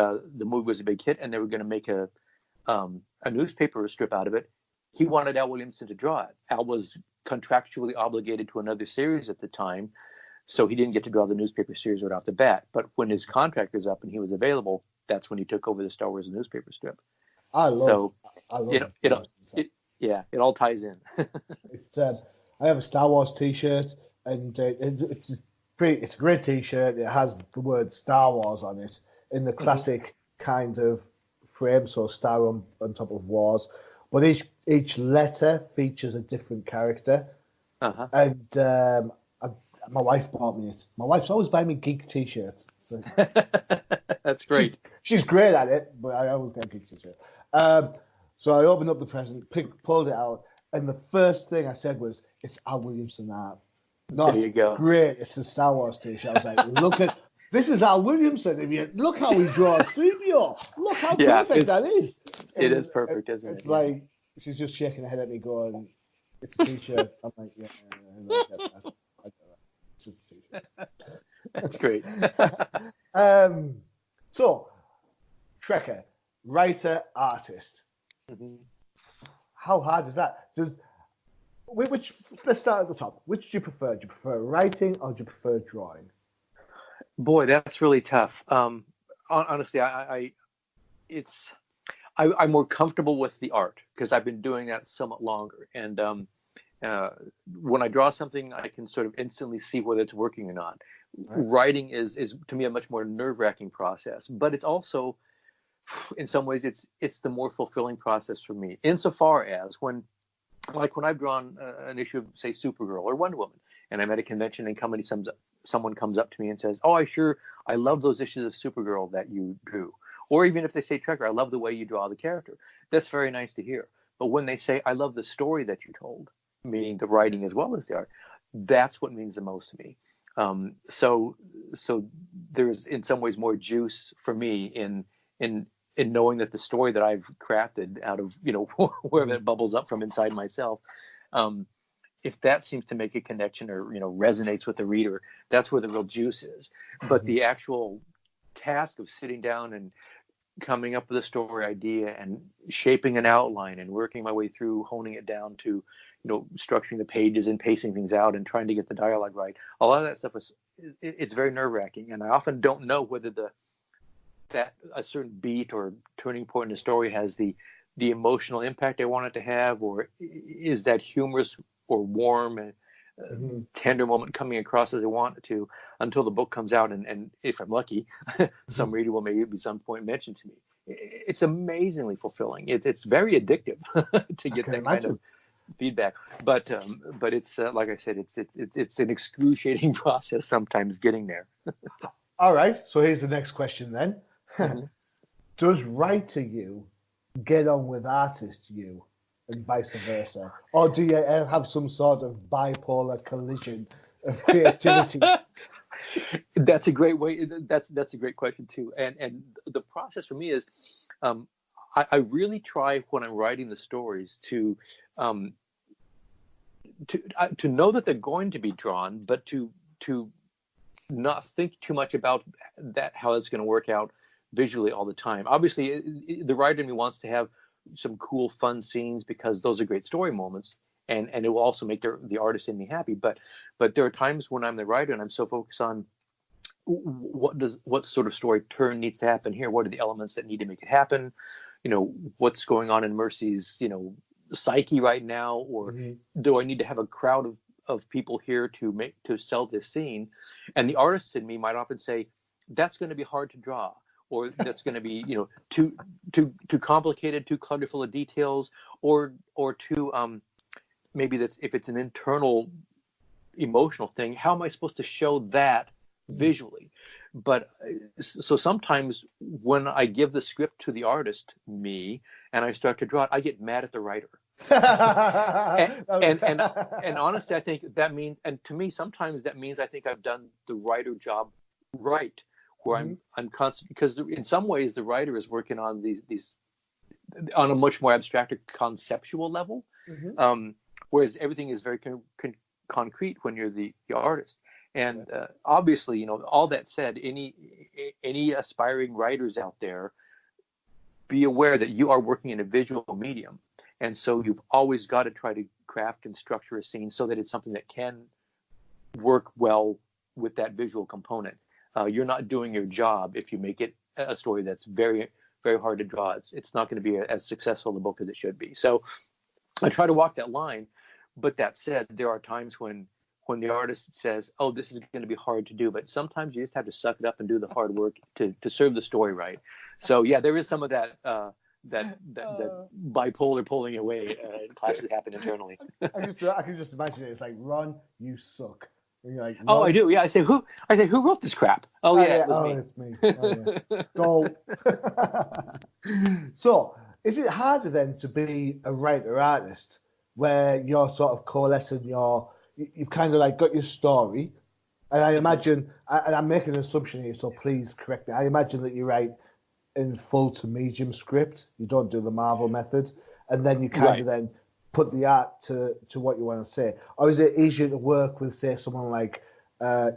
was a big hit and they were going to make a newspaper strip out of it, he wanted Al Williamson to draw it. Al was contractually obligated to another series at the time, so he didn't get to draw the newspaper series right off the bat. But when his contract was up and he was available, that's when he took over the Star Wars newspaper strip. I love it. It all ties in. I have a Star Wars T-shirt, and it's a great T-shirt. It has the word Star Wars on it in the classic kind of frame, so Star on top of Wars. But each letter features a different character. And my wife bought me it. My wife's always buying me geek T-shirts. So that's great. She's great at it, but I always get a geek T-shirt. So I opened up the present, pulled it out, and the first thing I said was, "It's Al Williamson art." There you go. Great. It's a Star Wars T-shirt. I was like, this is Al Williamson. Look how he draws 3PO. Look how perfect that is. It is perfect, isn't it? It's like she's just shaking her head at me, going, "It's a T-shirt." I'm like, yeah, I get that. It's just a T-shirt. That's great. So, Trekker, writer, artist. How hard is that? Let's start at the top. Which do you prefer? Do you prefer writing or do you prefer drawing? Boy, that's really tough. Honestly, I'm more comfortable with the art because I've been doing that somewhat longer. And when I draw something, I can sort of instantly see whether it's working or not. Right. Writing is to me a much more nerve-wracking process, but it's also, in some ways, it's the more fulfilling process for me. Insofar as when I've drawn an issue of, say, Supergirl or Wonder Woman, and I'm at a convention and someone comes up to me and says, "Oh, I love those issues of Supergirl that you drew," Or even if they say, Trekker, I love the way you draw the character. That's very nice to hear. But when they say, I love the story that you told, meaning the writing as well as the art, that's what means the most to me. So there's in some ways more juice for me in knowing that the story that I've crafted out of, wherever it bubbles up from inside myself, if that seems to make a connection or, resonates with the reader, that's where the real juice is. But the actual task of sitting down and coming up with a story idea and shaping an outline and working my way through, honing it down to, structuring the pages and pacing things out and trying to get the dialogue right. A lot of that stuff it's very nerve-wracking, and I often don't know whether that a certain beat or turning point in a story has the emotional impact I want it to have, or is that humorous or warm and tender moment coming across as I want it to, until the book comes out, and if I'm lucky, some reader will maybe at some point mention to me. It's amazingly fulfilling. It's very addictive to get that kind of feedback, but it's like I said, it's an excruciating process sometimes getting there. All right, so here's the next question then. Does writer you get on with artist you, and vice versa, or do you have some sort of bipolar collision of creativity? That's a great way. That's a great question too. And the process for me is, I really try when I'm writing the stories to know that they're going to be drawn, but to not think too much about that, how it's going to work out visually all the time. Obviously, the writer in me wants to have some cool, fun scenes because those are great story moments, and it will also make the artist in me happy. But there are times when I'm the writer and I'm so focused on what sort of story turn needs to happen here. What are the elements that need to make it happen? What's going on in Mercy's, psyche right now, or do I need to have a crowd of people here to sell this scene? And the artist in me might often say, that's going to be hard to draw, or that's going to be, too complicated, too clutterful of details, or too maybe that's, if it's an internal emotional thing, how am I supposed to show that visually? But so sometimes when I give the script to the artist, me, and I start to draw it, I get mad at the writer. and honestly, I think that means, and to me, sometimes that means I think I've done the writer job right, where I'm constant, because in some ways the writer is working on these on a much more abstract or conceptual level, whereas everything is very concrete when you're the artist. And obviously, all that said, any aspiring writers out there, be aware that you are working in a visual medium. And so you've always got to try to craft and structure a scene so that it's something that can work well with that visual component. You're not doing your job if you make it a story that's very, very hard to draw. It's not going to be as successful a book as it should be. So I try to walk that line. But that said, there are times when the artist says, oh, this is going to be hard to do, but sometimes you just have to suck it up and do the hard work to serve the story right. So yeah, there is some of that that bipolar pulling away classes happen internally. I can just imagine it. It's like, Ron, you suck. And you're like, oh, I do. Yeah, I say who wrote this crap? Oh yeah, it was me. It's me. Oh, yeah. So is it harder then to be a writer artist where you're sort of coalescing you've kind of like got your story, and I imagine, and I'm making an assumption here, so please correct me. I imagine that you write in full to medium script. You don't do the Marvel method, and then you kind of then put the art to what you want to say. Or is it easier to work with, say, someone like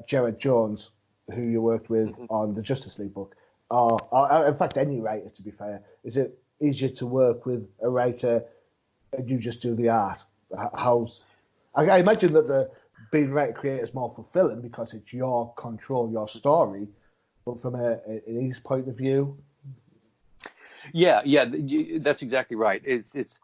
Jared Jones, who you worked with on the Justice League book, or in fact any writer, to be fair? Is it easier to work with a writer and you just do the art? I imagine that being Berate Create is more fulfilling because it's your control, your story. But from an ease point of view, yeah, that's exactly right. It's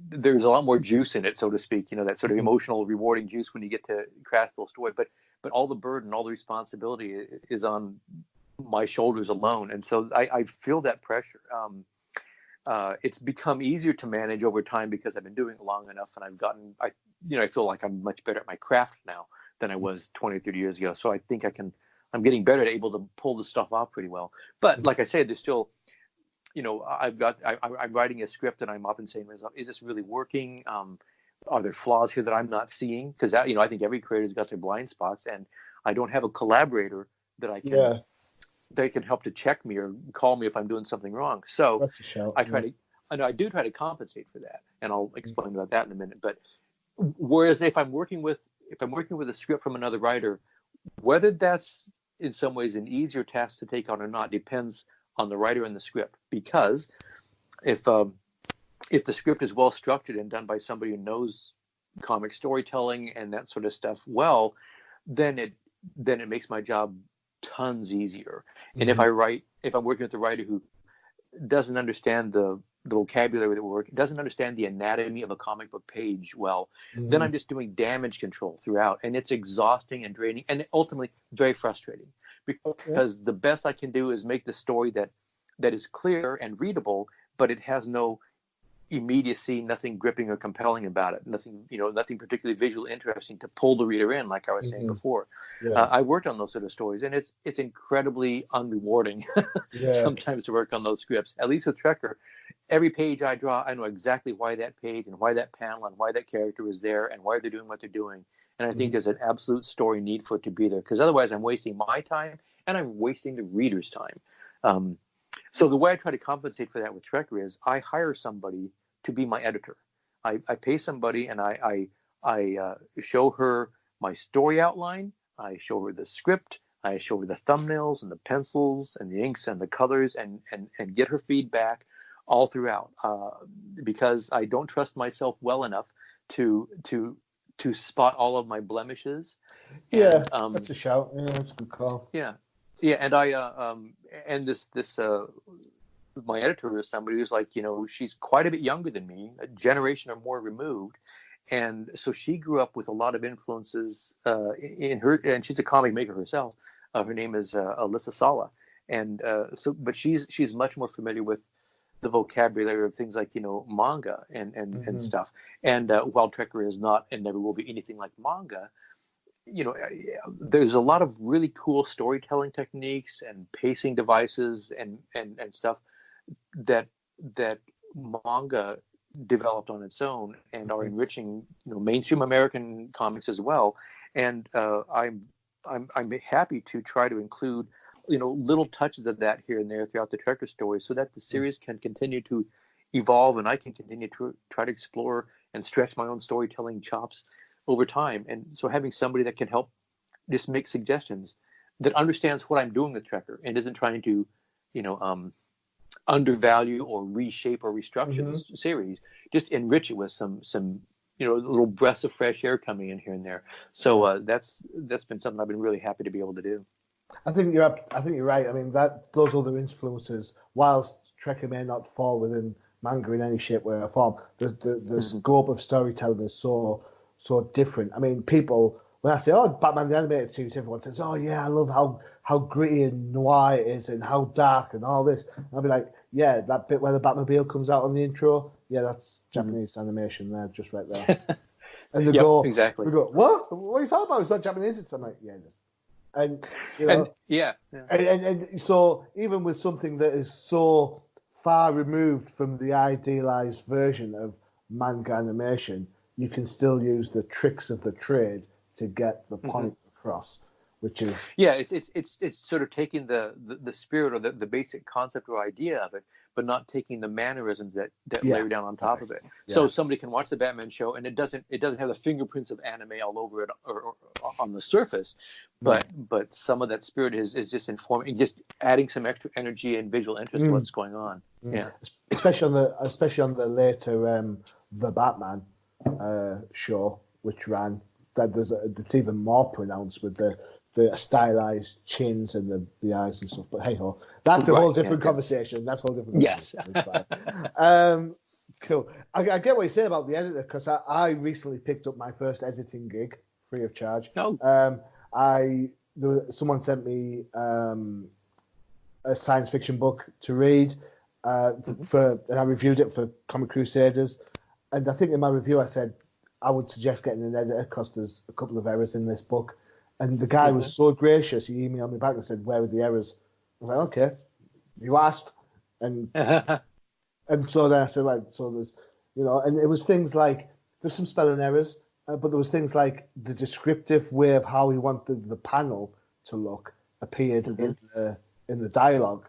there's a lot more juice in it, so to speak. That sort of emotional, rewarding juice when you get to craft the story. But all the burden, all the responsibility is on my shoulders alone, and so I feel that pressure. It's become easier to manage over time because I've been doing it long enough, and I feel like I'm much better at my craft now than I was 20 or 30 years ago. So I think I I'm getting better at able to pull the stuff off pretty well. But like I said, there's still, I'm writing a script and I'm often saying to myself, is this really working? Are there flaws here that I'm not seeing? Because I think every creator's got their blind spots, and I don't have a collaborator that I can they can help to check me or call me if I'm doing something wrong. So that's a shout. I do try to compensate for that, and I'll explain about that in a minute. But whereas if I'm working with a script from another writer, whether that's in some ways an easier task to take on or not depends on the writer and the script. Because if the script is well structured and done by somebody who knows comic storytelling and that sort of stuff well, then it makes my job tons easier. And if I'm working with a writer who doesn't understand the vocabulary that we're working, doesn't understand the anatomy of a comic book page well, then I'm just doing damage control throughout, and it's exhausting and draining, and ultimately very frustrating. Because the best I can do is make the story that is clear and readable, but it has no immediacy, nothing gripping or compelling about it, nothing particularly visually interesting to pull the reader in, like I was saying before. I worked on those sort of stories, and it's incredibly unrewarding sometimes to work on those scripts. At least with Trekker, every page I draw, I know exactly why that page and why that panel and why that character is there and why they're doing what they're doing. And I think there's an absolute story need for it to be there, because otherwise I'm wasting my time and I'm wasting the reader's time. So the way I try to compensate for that with Trekker is I hire somebody to be my editor. I pay somebody and I show her my story outline. I show her the script. I show her the thumbnails and the pencils and the inks and the colors and get her feedback all throughout, because I don't trust myself well enough to spot all of my blemishes. Yeah, that's a shout. Yeah, that's a good call. Yeah, and and this my editor is somebody who's like, she's quite a bit younger than me, a generation or more removed, and so she grew up with a lot of influences in her, and she's a comic maker herself. Her name is Alyssa Sala, and but she's much more familiar with the vocabulary of things like manga and stuff. And while Trekker is not and never will be anything like manga, there's a lot of really cool storytelling techniques and pacing devices and stuff that manga developed on its own and are enriching mainstream American comics as well. And I'm happy to try to include little touches of that here and there throughout the Trekker story, so that the series can continue to evolve and I can continue to try to explore and stretch my own storytelling chops over time. And so having somebody that can help just make suggestions, that understands what I'm doing with Trekker and isn't trying to undervalue or reshape or restructure the series, just enrich it with some little breaths of fresh air coming in here and there. So that's been something I've been really happy to be able to do. I think you're right. I mean, those other influences, whilst Trekker may not fall within manga in any shape, way, or form, the scope of storytelling is so different. I mean, people, when I say, "Oh, Batman the Animated Series," everyone says, "Oh yeah, I love how gritty and noir it is and how dark and all this." And I'll be like, "Yeah, that bit where the Batmobile comes out on the intro, yeah, that's Japanese animation there, just right there." And they go, exactly. We go, "What? What are you talking about? It's not Japanese." I'm like, "Yeah, it is." And and so even with something that is so far removed from the idealized version of manga animation, you can still use the tricks of the trade to get the point across, which is it's sort of taking the spirit or the basic concept or idea of it, but not taking the mannerisms that layer down on top of it. So somebody can watch the Batman show and it doesn't have the fingerprints of anime all over it or on the surface, but some of that spirit is just informing, just adding some extra energy and visual interest to what's going on. Yeah, especially on the later The Batman show, which ran, it's even more pronounced with the stylized chins and the eyes and stuff. But hey ho, that's a whole different conversation. That's a whole different conversation. Yes. Cool. I get what you say about the editor, because I recently picked up my first editing gig free of charge. Someone sent me a science fiction book to read and I reviewed it for Comic Crusaders. And I think in my review I said I would suggest getting an editor because there's a couple of errors in this book. And the guy was so gracious. He emailed me back and said, "Where were the errors?" I was like, "Okay, you asked." And and so then I said, "Right, so there's, and it was things like there's some spelling errors, but there was things like the descriptive way of how he wanted the panel to look appeared in the dialogue."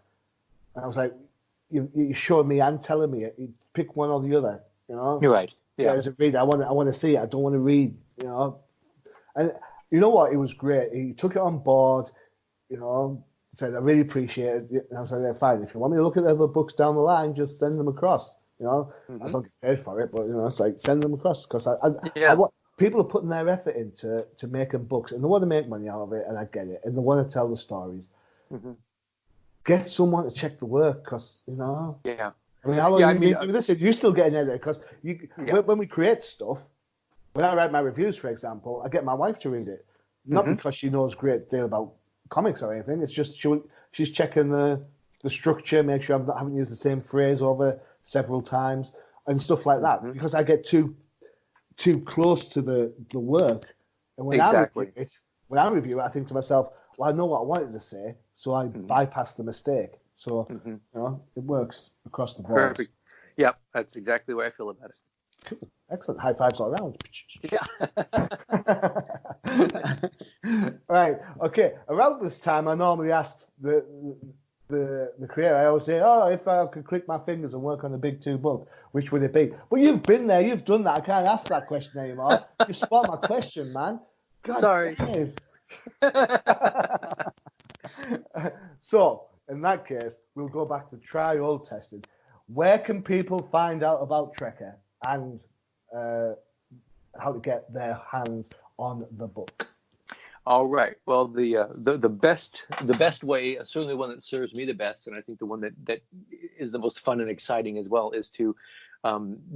And I was like, "You showed me and telling me it. You pick one or the other, You're right. Yeah. As a reader, I want to see it. I don't want to read, And you know what? It was great. He took it on board, said, "I really appreciate it." And I was like, "Yeah, fine. If you want me to look at the other books down the line, just send them across. I don't get paid for it, but it's like send them across because I want people are putting their effort into making books and they want to make money out of it, and I get it, and they want to tell the stories. Get someone to check the work because Yeah. I mean, how long have you been doing this? You're still getting edited because when we create stuff, when I write my reviews, for example, I get my wife to read it, not because she knows a great deal about comics or anything. It's just she's checking the structure, make sure I haven't used the same phrase over several times and stuff like that. Because I get too close to the work, and when I review it, I think to myself, well, I know what I wanted to say, so I bypass the mistake. So it works across the board. Perfect. Yep, that's exactly the way I feel about it. Cool. Excellent. High fives all around. Yeah. Right. Okay. Around this time, I normally ask the creator. I always say, "Oh, if I could click my fingers and work on the big 2 book, which would it be?" But you've been there. You've done that. I can't ask that question anymore. You spoiled my question, man. God, sorry. So, in that case, we'll go back to try old tested. Where can people find out about Trekker and how to get their hands on the book? All right. Well, the best way, certainly one that serves me the best, and I think the one that is the most fun and exciting as well, is to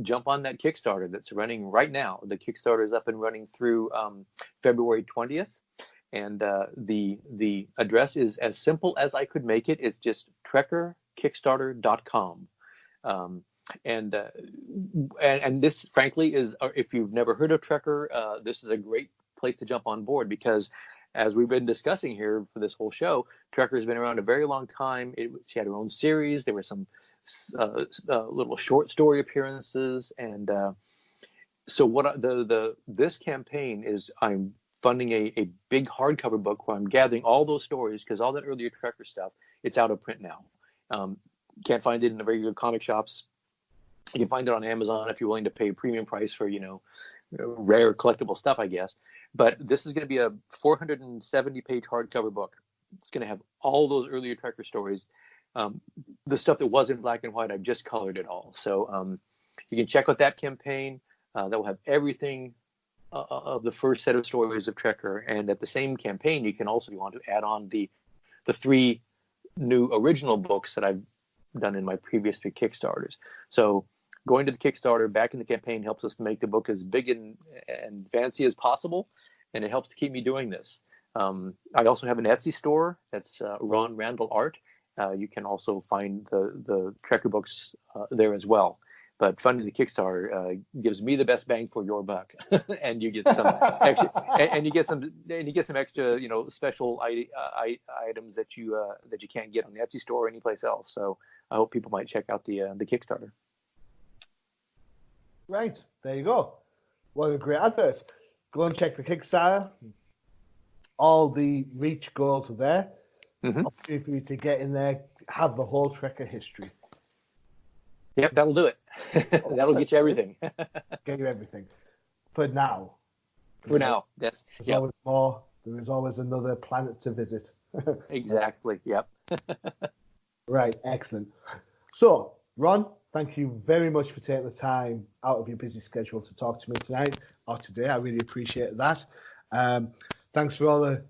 jump on that Kickstarter that's running right now. The Kickstarter is up and running through February 20th. And the address is as simple as I could make it. It's just trekkerkickstarter.com. And this, frankly, is, if you've never heard of Trekker, this is a great place to jump on board because, as we've been discussing here for this whole show, Trekker has been around a very long time. She had her own series. There were some little short story appearances, and so what this campaign is, I'm funding a big hardcover book where I'm gathering all those stories because all that earlier Trekker stuff, it's out of print now. Can't find it in the regular comic shops. You can find it on Amazon if you're willing to pay a premium price for, rare collectible stuff, I guess. But this is going to be a 470-page hardcover book. It's going to have all those earlier Trekker stories. The stuff that was in black and white, I've just colored it all. So you can check out that campaign. That will have everything of the first set of stories of Trekker, and at the same campaign, you can also, if you want to, add on the 3 new original books that I've done in my previous 3 Kickstarters. So going to the Kickstarter, back in the campaign, helps us to make the book as big and fancy as possible, and it helps to keep me doing this. I also have an Etsy store that's Randall Art. You can also find the Trekker books there as well. But funding the Kickstarter gives me the best bang for your buck, and you get some extra, and you get some extra, special items that you can't get on the Etsy store or anyplace else. So I hope people might check out the Kickstarter. Right, there you go. What a great advert! Go and check the Kickstarter. All the reach goals are there. Opportunity for you to get in there, have the whole Trekker history. Yep, that'll do it. That'll get you everything. Get you everything. For now. For now, yes. There's always more. There is always another planet to visit. Exactly, yep. Right, excellent. So, Ron, thank you very much for taking the time out of your busy schedule to talk to me tonight or today. I really appreciate that. Thanks for all the...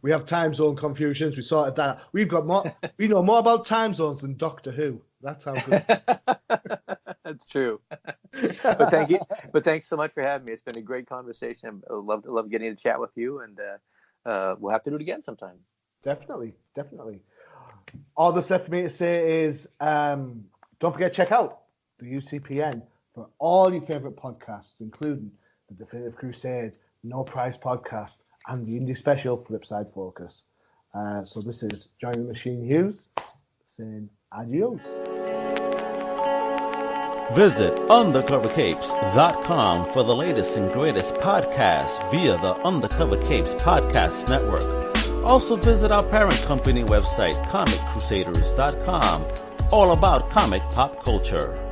we have time zone confusions. We sorted that. We know more about time zones than Doctor Who. That's how good. That's true. But thank you. But thanks so much for having me. It's been a great conversation. I love getting to chat with you, and we'll have to do it again sometime. Definitely. All that's left for me to say is don't forget to check out the UCPN for all your favorite podcasts, including the Definitive Crusade, No Prize Podcast, and the indie special Flipside Focus. So this is Johnny the Machine Hughes saying adios. Visit undercovercapes.com for the latest and greatest podcasts via the Undercover Capes Podcast Network. Also visit our parent company website, comiccrusaders.com, all about comic pop culture.